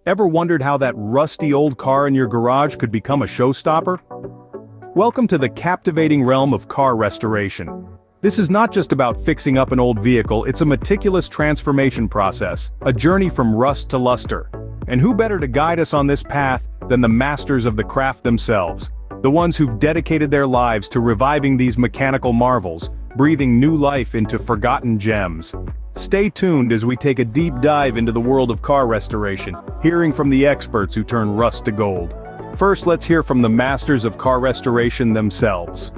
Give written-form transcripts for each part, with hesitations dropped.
Ever wondered how that rusty old car in your garage could become a showstopper? Welcome to the captivating realm of car restoration. This is not just about fixing up an old vehicle, it's a meticulous transformation process, a journey from rust to luster. And who better to guide us on this path than the masters of the craft themselves, the ones who've dedicated their lives to reviving these mechanical marvels, breathing new life into forgotten gems. Stay tuned as we take a deep dive into the world of car restoration, hearing from the experts who turn rust to gold. First, let's hear from the masters of car restoration themselves.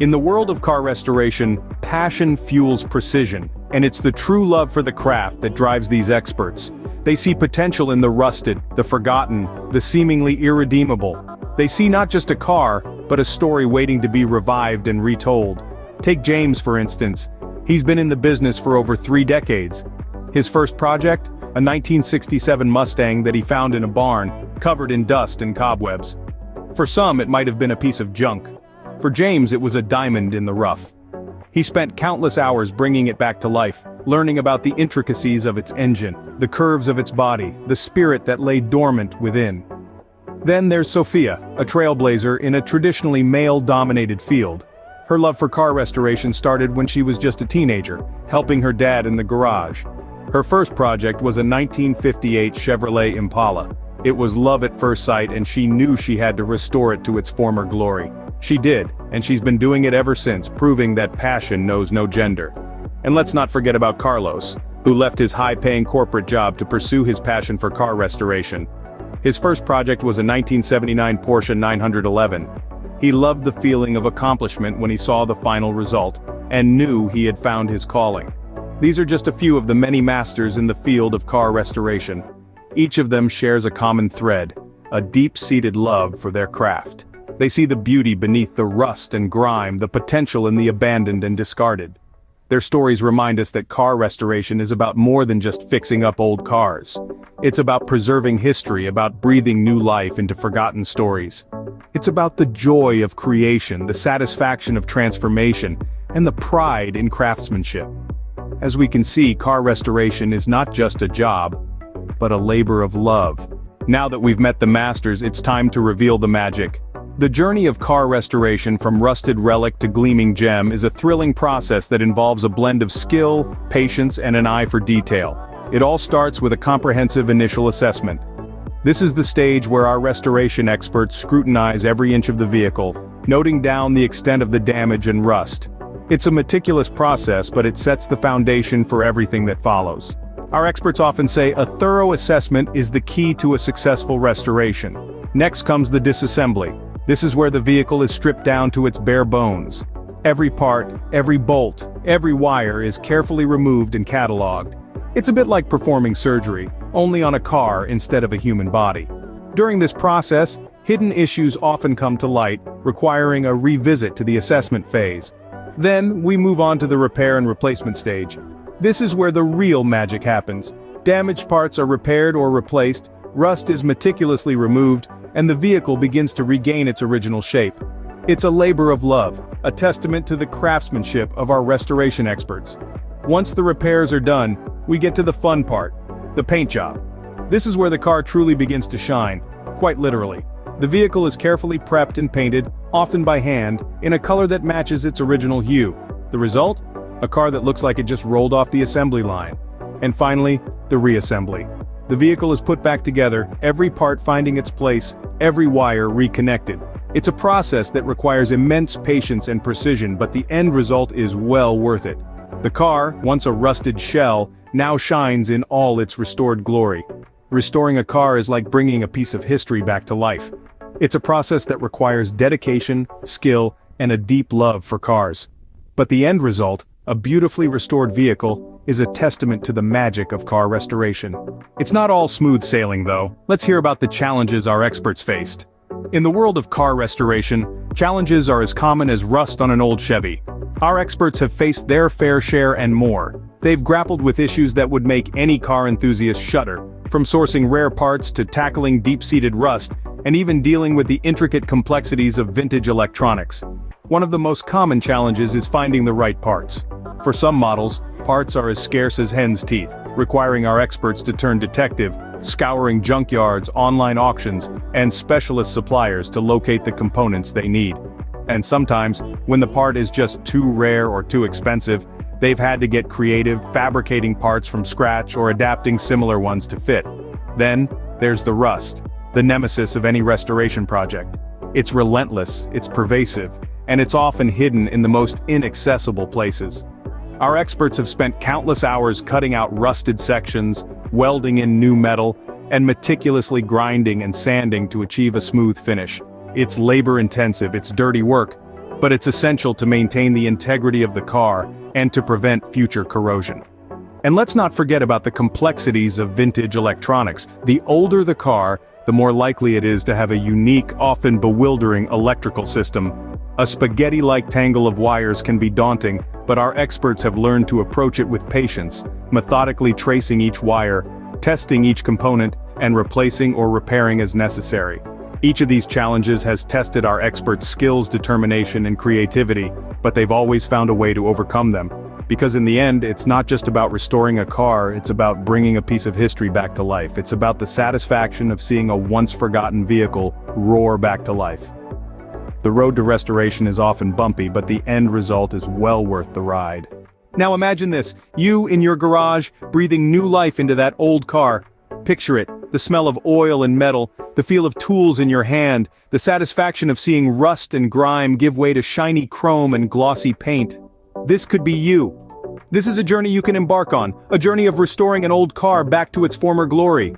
In the world of car restoration, passion fuels precision, and it's the true love for the craft that drives these experts. They see potential in the rusted, the forgotten, the seemingly irredeemable. They see not just a car, but a story waiting to be revived and retold. Take James, for instance. He's been in the business for over 3 decades. His first project? A 1967 Mustang that he found in a barn, covered in dust and cobwebs. For some, it might have been a piece of junk. For James, it was a diamond in the rough. He spent countless hours bringing it back to life, learning about the intricacies of its engine, the curves of its body, the spirit that lay dormant within. Then there's Sophia, a trailblazer in a traditionally male-dominated field. Her love for car restoration started when she was just a teenager, helping her dad in the garage. Her first project was a 1958 Chevrolet Impala. It was love at first sight, and she knew she had to restore it to its former glory. She did, and she's been doing it ever since, proving that passion knows no gender. And let's not forget about Carlos, who left his high-paying corporate job to pursue his passion for car restoration. His first project was a 1979 Porsche 911. He loved the feeling of accomplishment when he saw the final result, and knew he had found his calling. These are just a few of the many masters in the field of car restoration. Each of them shares a common thread, a deep-seated love for their craft. They see the beauty beneath the rust and grime, the potential in the abandoned and discarded. Their stories remind us that car restoration is about more than just fixing up old cars. It's about preserving history, about breathing new life into forgotten stories. It's about the joy of creation, the satisfaction of transformation, and the pride in craftsmanship. As we can see, car restoration is not just a job, but a labor of love. Now that we've met the masters, it's time to reveal the magic. The journey of car restoration from rusted relic to gleaming gem is a thrilling process that involves a blend of skill, patience, and an eye for detail. It all starts with a comprehensive initial assessment. This is the stage where our restoration experts scrutinize every inch of the vehicle, noting down the extent of the damage and rust. It's a meticulous process, but it sets the foundation for everything that follows. Our experts often say a thorough assessment is the key to a successful restoration. Next comes the disassembly. This is where the vehicle is stripped down to its bare bones. Every part, every bolt, every wire is carefully removed and cataloged. It's a bit like performing surgery, only on a car instead of a human body. During this process, hidden issues often come to light, requiring a revisit to the assessment phase. Then, we move on to the repair and replacement stage. This is where the real magic happens. Damaged parts are repaired or replaced, rust is meticulously removed, and the vehicle begins to regain its original shape. It's a labor of love, a testament to the craftsmanship of our restoration experts. Once the repairs are done, we get to the fun part, the paint job. This is where the car truly begins to shine, quite literally. The vehicle is carefully prepped and painted, often by hand, in a color that matches its original hue. The result? A car that looks like it just rolled off the assembly line. And finally, the reassembly. The vehicle is put back together, every part finding its place, every wire reconnected. It's a process that requires immense patience and precision, but the end result is well worth it. The car, once a rusted shell, now shines in all its restored glory. Restoring a car is like bringing a piece of history back to life. It's a process that requires dedication, skill, and a deep love for cars. But the end result, a beautifully restored vehicle, is a testament to the magic of car restoration. It's not all smooth sailing though. Let's hear about the challenges our experts faced. In the world of car restoration, challenges are as common as rust on an old Chevy. Our experts have faced their fair share and more. They've grappled with issues that would make any car enthusiast shudder, from sourcing rare parts to tackling deep-seated rust, and even dealing with the intricate complexities of vintage electronics. One of the most common challenges is finding the right parts. For some models, parts are as scarce as hen's teeth, requiring our experts to turn detective, scouring junkyards, online auctions, and specialist suppliers to locate the components they need. And sometimes, when the part is just too rare or too expensive, they've had to get creative, fabricating parts from scratch or adapting similar ones to fit. Then, there's the rust, the nemesis of any restoration project. It's relentless, it's pervasive, and it's often hidden in the most inaccessible places. Our experts have spent countless hours cutting out rusted sections, welding in new metal, and meticulously grinding and sanding to achieve a smooth finish. It's labor-intensive, it's dirty work, but it's essential to maintain the integrity of the car and to prevent future corrosion. And let's not forget about the complexities of vintage electronics. The older the car, the more likely it is to have a unique, often bewildering electrical system. A spaghetti-like tangle of wires can be daunting, but our experts have learned to approach it with patience, methodically tracing each wire, testing each component, and replacing or repairing as necessary. Each of these challenges has tested our experts' skills, determination, and creativity, but they've always found a way to overcome them. Because in the end, it's not just about restoring a car, it's about bringing a piece of history back to life. It's about the satisfaction of seeing a once-forgotten vehicle roar back to life. The road to restoration is often bumpy, but the end result is well worth the ride. Now imagine this, you in your garage, breathing new life into that old car. Picture it, the smell of oil and metal, the feel of tools in your hand, the satisfaction of seeing rust and grime give way to shiny chrome and glossy paint. This could be you. This is a journey you can embark on, a journey of restoring an old car back to its former glory.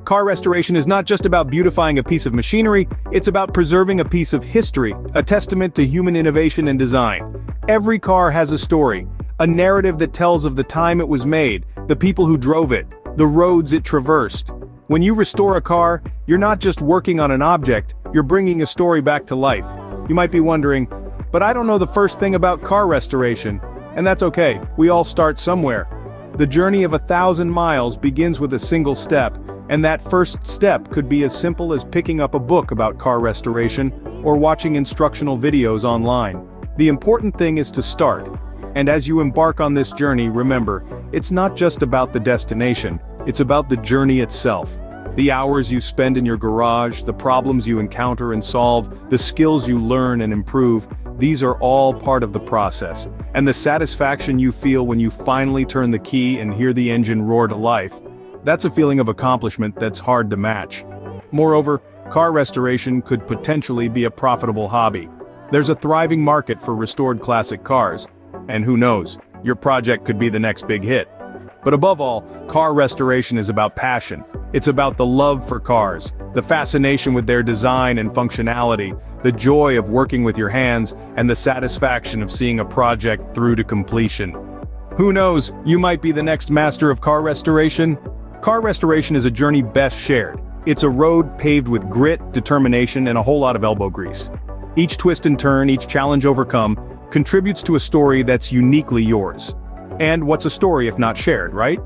Car restoration is not just about beautifying a piece of machinery, it's about preserving a piece of history, a testament to human innovation and design. Every car has a story, a narrative that tells of the time it was made, the people who drove it, the roads it traversed. When you restore a car, you're not just working on an object, you're bringing a story back to life. You might be wondering, but I don't know the first thing about car restoration. And that's okay, we all start somewhere. The journey of 1,000 miles begins with a single step, and that first step could be as simple as picking up a book about car restoration or watching instructional videos online. The important thing is to start. And as you embark on this journey, remember, it's not just about the destination, it's about the journey itself. The hours you spend in your garage, the problems you encounter and solve, the skills you learn and improve, these are all part of the process. And the satisfaction you feel when you finally turn the key and hear the engine roar to life, that's a feeling of accomplishment that's hard to match. Moreover, car restoration could potentially be a profitable hobby. There's a thriving market for restored classic cars. And who knows, your project could be the next big hit. But above all, car restoration is about passion. It's about the love for cars, the fascination with their design and functionality, the joy of working with your hands, and the satisfaction of seeing a project through to completion. Who knows, you might be the next master of car restoration? Car restoration is a journey best shared. It's a road paved with grit, determination, and a whole lot of elbow grease. Each twist and turn, each challenge overcome, contributes to a story that's uniquely yours. And what's a story if not shared, right?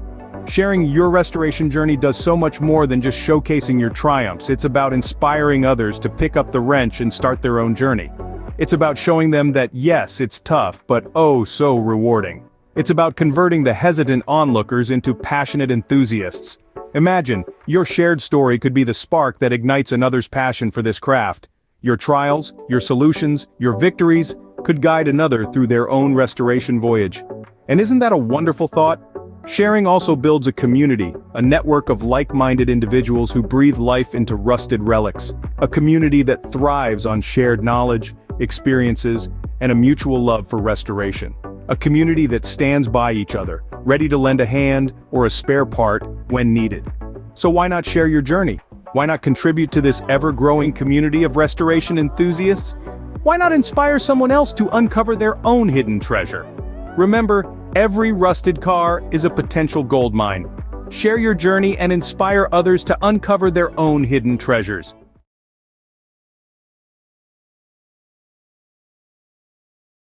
Sharing your restoration journey does so much more than just showcasing your triumphs. It's about inspiring others to pick up the wrench and start their own journey. It's about showing them that yes, it's tough, but oh so rewarding. It's about converting the hesitant onlookers into passionate enthusiasts. Imagine, your shared story could be the spark that ignites another's passion for this craft. Your trials, your solutions, your victories could guide another through their own restoration voyage. And isn't that a wonderful thought? Sharing also builds a community, a network of like-minded individuals who breathe life into rusted relics, a community that thrives on shared knowledge, experiences, and a mutual love for restoration. A community that stands by each other, ready to lend a hand or a spare part when needed. So why not share your journey? Why not contribute to this ever-growing community of restoration enthusiasts? Why not inspire someone else to uncover their own hidden treasure? Remember, every rusted car is a potential goldmine. Share your journey and inspire others to uncover their own hidden treasures.